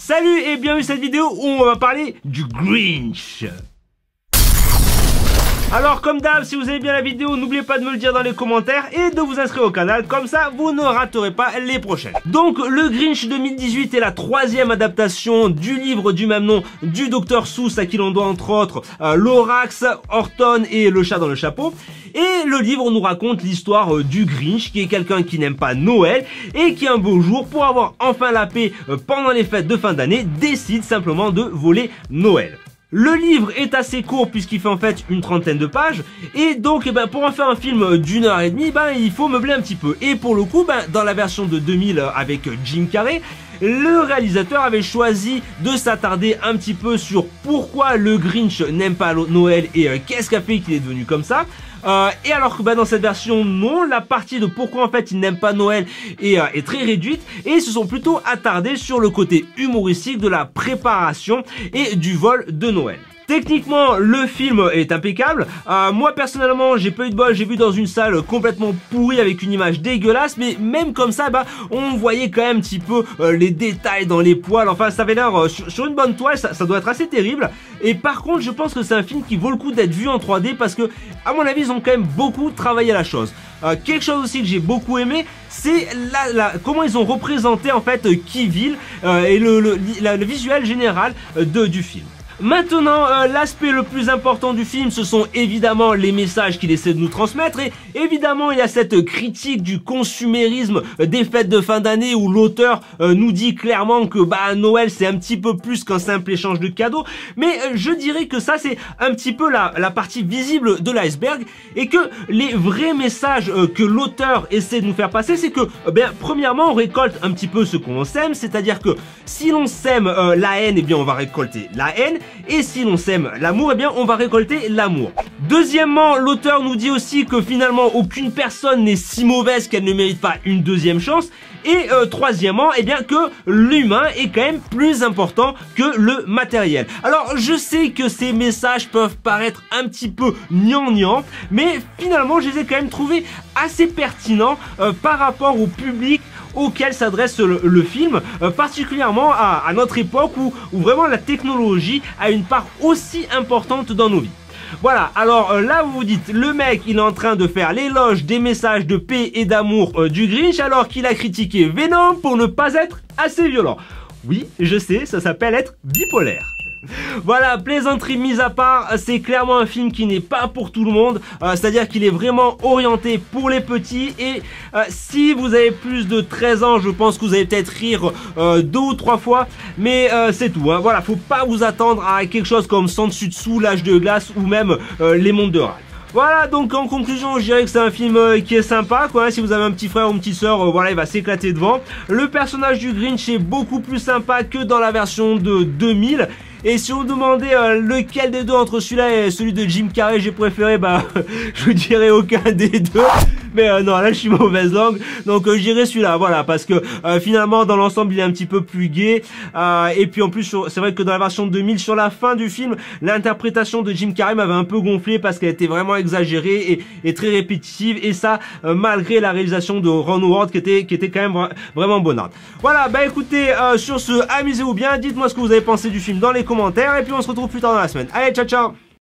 Salut et bienvenue dans cette vidéo où on va parler du Grinch. Alors comme d'hab, si vous aimez bien la vidéo, n'oubliez pas de me le dire dans les commentaires et de vous inscrire au canal, comme ça vous ne raterez pas les prochaines. Donc le Grinch 2018 est la troisième adaptation du livre du même nom du Dr Seuss, à qui l'on doit entre autres Lorax, Horton et le chat dans le chapeau. Et le livre nous raconte l'histoire du Grinch, qui est quelqu'un qui n'aime pas Noël et qui un beau jour, pour avoir enfin la paix pendant les fêtes de fin d'année, décide simplement de voler Noël. Le livre est assez court puisqu'il fait en fait une trentaine de pages et donc pour en faire un film d'1h30, il faut meubler un petit peu. Et pour le coup, dans la version de 2000 avec Jim Carrey, le réalisateur avait choisi de s'attarder un petit peu sur pourquoi le Grinch n'aime pas Noël et qu'est-ce qui a fait qu'il est devenu comme ça. Et alors que dans cette version, non, la partie de pourquoi en fait il n'aime pas Noël est très réduite et ils se sont plutôt attardés sur le côté humoristique de la préparation et du vol de Noël. Techniquement, le film est impeccable. Moi, personnellement, j'ai pas eu de bol. J'ai vu dans une salle complètement pourrie avec une image dégueulasse. Mais même comme ça, on voyait quand même un petit peu les détails dans les poils. Enfin, ça avait l'air sur une bonne toile. Ça doit être assez terrible. Et par contre, je pense que c'est un film qui vaut le coup d'être vu en 3D parce que, à mon avis, ils ont quand même beaucoup travaillé la chose. Quelque chose aussi que j'ai beaucoup aimé, c'est comment ils ont représenté en fait Keyville et le visuel général du film. Maintenant, l'aspect le plus important du film, ce sont évidemment les messages qu'il essaie de nous transmettre et évidemment il y a cette critique du consumérisme des fêtes de fin d'année où l'auteur nous dit clairement que Noël c'est un petit peu plus qu'un simple échange de cadeaux, mais je dirais que ça c'est un petit peu la partie visible de l'iceberg et que les vrais messages que l'auteur essaie de nous faire passer, c'est que premièrement on récolte un petit peu ce qu'on sème, c'est-à-dire que si l'on sème la haine, on va récolter la haine. Et si l'on sème l'amour, on va récolter l'amour. Deuxièmement, l'auteur nous dit aussi que finalement aucune personne n'est si mauvaise qu'elle ne mérite pas une deuxième chance. Et troisièmement, que l'humain est quand même plus important que le matériel. Alors je sais que ces messages peuvent paraître un petit peu gnangnan, mais finalement je les ai quand même trouvés assez pertinents par rapport au public auquel s'adresse le film, particulièrement à notre époque où vraiment la technologie a une part aussi importante dans nos vies. Voilà, alors là vous vous dites, le mec il est en train de faire l'éloge des messages de paix et d'amour du Grinch alors qu'il a critiqué Venom pour ne pas être assez violent. Oui, je sais, ça s'appelle être bipolaire. Voilà, plaisanterie mise à part, c'est clairement un film qui n'est pas pour tout le monde, c'est-à-dire qu'il est vraiment orienté pour les petits et si vous avez plus de 13 ans, je pense que vous allez peut-être rire 2 ou 3 fois, mais c'est tout, hein. Voilà, faut pas vous attendre à quelque chose comme Sansu-Dessous, L'Âge de Glace ou même Les Mondes de Ralph. Voilà, donc en conclusion, je dirais que c'est un film qui est sympa, quoi. Si vous avez un petit frère ou une petite soeur, voilà, il va s'éclater devant. Le personnage du Grinch est beaucoup plus sympa que dans la version de 2000. Et si vous me demandez lequel des deux entre celui-là et celui de Jim Carrey j'ai préféré, je vous dirais aucun des deux. Mais non, là je suis mauvaise langue, donc je dirais celui-là, voilà, parce que finalement dans l'ensemble il est un petit peu plus gai. Et puis en plus c'est vrai que dans la version 2000, sur la fin du film, l'interprétation de Jim Carrey m'avait un peu gonflé parce qu'elle était vraiment exagérée et très répétitive. Et ça, malgré la réalisation de Ron Howard qui était quand même vraiment bonarde. Voilà, écoutez, sur ce, amusez-vous bien, dites-moi ce que vous avez pensé du film dans les commentaires et puis on se retrouve plus tard dans la semaine. Allez, ciao ciao.